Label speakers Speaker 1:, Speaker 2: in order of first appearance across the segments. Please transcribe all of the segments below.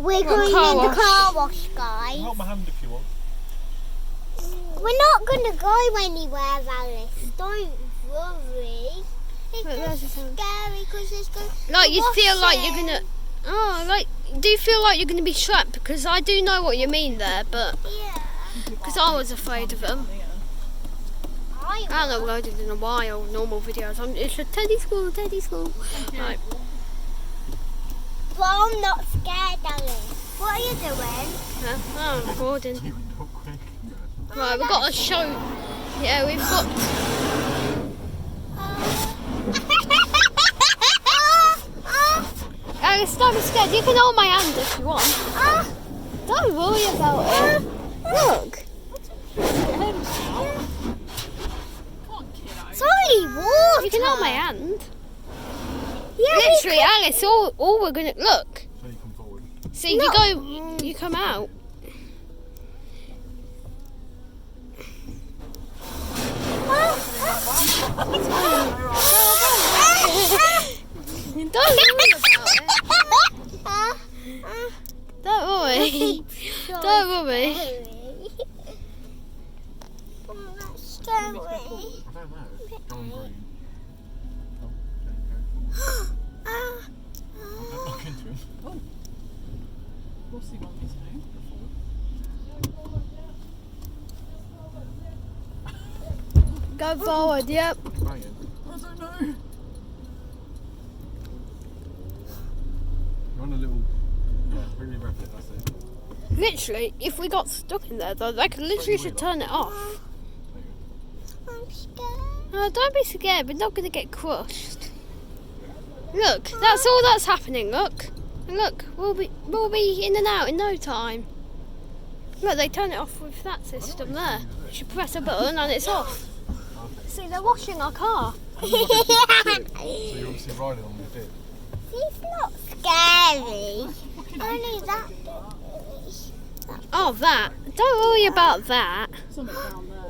Speaker 1: We're going in the car wash, guys.
Speaker 2: Hold my hand if you want.
Speaker 1: We're not going to go anywhere, Alice. Don't worry. It's just scary because it's going to
Speaker 3: Like you feel like you're gonna. Oh, like do you feel like you're gonna be trapped? Because I do know what you mean there, but
Speaker 1: Yeah.
Speaker 3: because I was afraid of them. I haven't uploaded in a while. Normal videos. It's a Teddy school. Right.
Speaker 1: But I'm not scared, Alice. What are you doing?
Speaker 3: I'm recording.
Speaker 2: Not quick.
Speaker 3: Right, we've got a show. Yeah, we've got. Alice, don't be scared. You can hold my hand if you want. Don't worry about it. Look.
Speaker 1: It's only water.
Speaker 3: You can hold my hand.
Speaker 1: Yeah,
Speaker 3: Literally, Alice, all we're gonna look.
Speaker 2: So you come forward.
Speaker 3: See, you go, you come out. Don't worry about it. Don't worry. Don't worry.
Speaker 1: Oh, that's scary.
Speaker 2: I don't know. John Green. Don't look into him.
Speaker 4: What's he want me to do?
Speaker 3: Go forward, yep.
Speaker 2: It's banging.
Speaker 4: I don't know.
Speaker 2: You're on a little. Yeah, really rev it, that's it.
Speaker 3: Literally, if we got stuck in there, though, they could literally should turn it off.
Speaker 1: I'm scared.
Speaker 3: Oh, don't be scared. We're not going to get crushed. Look, that's all that's happening. Look, and look, we'll be in and out in no time. Look, they turn it off with that system there. You press a button and it's off. See, they're washing our car.
Speaker 2: So you're obviously riding on the dip.
Speaker 1: It's not scary. Only that bit is.
Speaker 3: Oh, that. Don't worry about that.
Speaker 4: Something down there.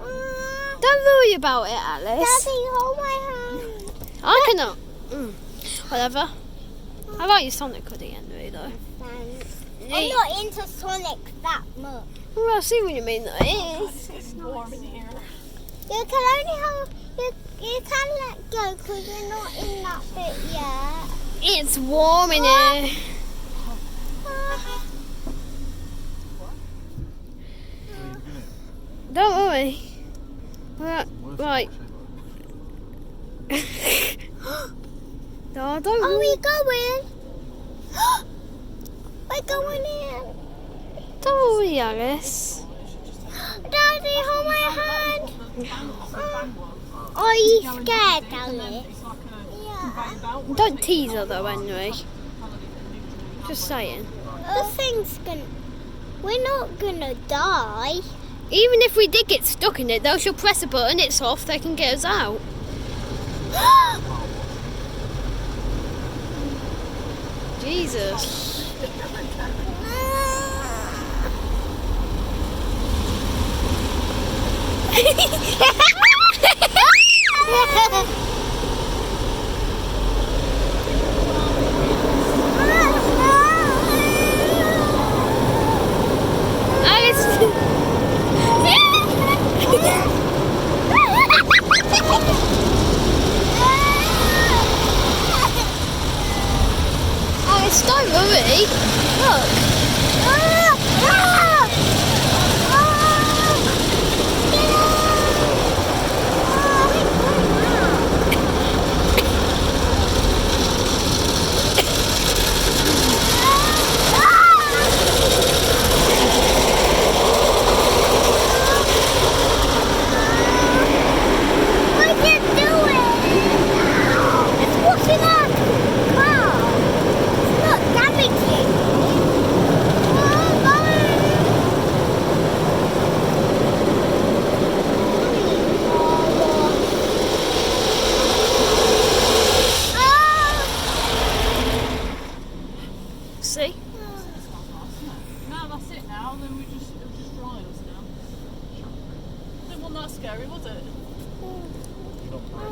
Speaker 3: Don't worry about it, Alice.
Speaker 1: Daddy, hold my hand.
Speaker 3: I cannot. Whatever. I like your Sonic hoodie anyway, though.
Speaker 1: I'm not into Sonic that much.
Speaker 3: Well, I see what you mean, though. It's
Speaker 4: It's warm in here.
Speaker 1: You can only hold. You can let go because you're not in that bit yet.
Speaker 3: It's warm in here. Don't worry. Right. No, don't
Speaker 1: Are
Speaker 3: worry.
Speaker 1: we going? We're going in.
Speaker 3: Don't worry, Alice.
Speaker 1: Daddy, hold my hand. Are you scared, Alice?
Speaker 4: It's like a
Speaker 1: Yeah.
Speaker 4: conveyor belt.
Speaker 3: Don't tease her, though, anyway. Just saying.
Speaker 1: The thing's gonna. We're not gonna die.
Speaker 3: Even if we did get stuck in it, they'll just press a button, it's off, they can get us out. Jesus. Alice, don't worry. Look.
Speaker 1: What are you doing? It's washing our car. It's not damaging.
Speaker 3: See?
Speaker 4: No, that's it now. Then it'll just dry us now. It wasn't that scary, was it?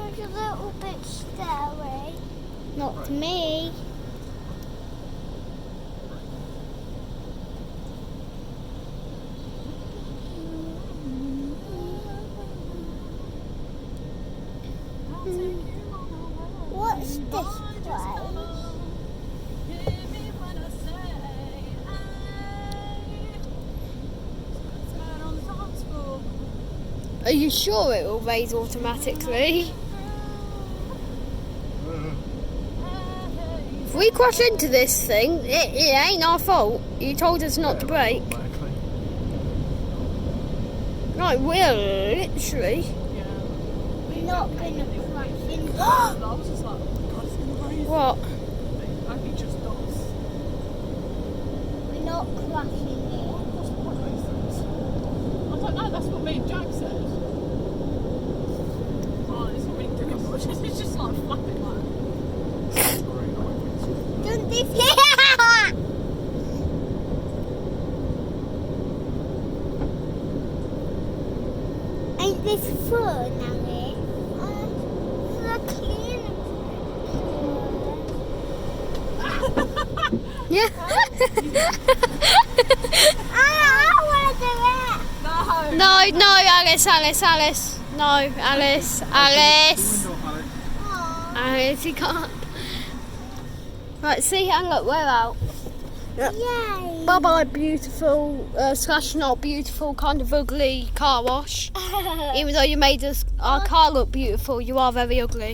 Speaker 1: It's a little bit scary.
Speaker 3: Not to me. Are you sure it will raise automatically? If we crash into this thing, it ain't our fault. You told us not to brake.
Speaker 2: Automatically.
Speaker 3: Right, we're literally.
Speaker 4: Yeah.
Speaker 1: We're not gonna crash into
Speaker 4: I was just like, God, it's gonna raise.
Speaker 3: What?
Speaker 4: I think just does.
Speaker 1: We're not crashing it.
Speaker 4: What's the point of these things? I don't know, that's what me and Jack said. Oh, it's not really doing much. It's just like flapping like.
Speaker 2: Green, I won't think it's-
Speaker 1: Don't this Ain't this fun, Alice? For clean.
Speaker 3: Yeah.
Speaker 1: I want to do it.
Speaker 4: No!
Speaker 3: No, Alice. No, Alice.
Speaker 2: Window, Alex.
Speaker 3: Alice, you can't. Right, see, and look, we're out.
Speaker 1: Yay.
Speaker 3: Bye bye, beautiful, slash not beautiful, kind of ugly car wash. Even though you made our car look beautiful, you are very ugly.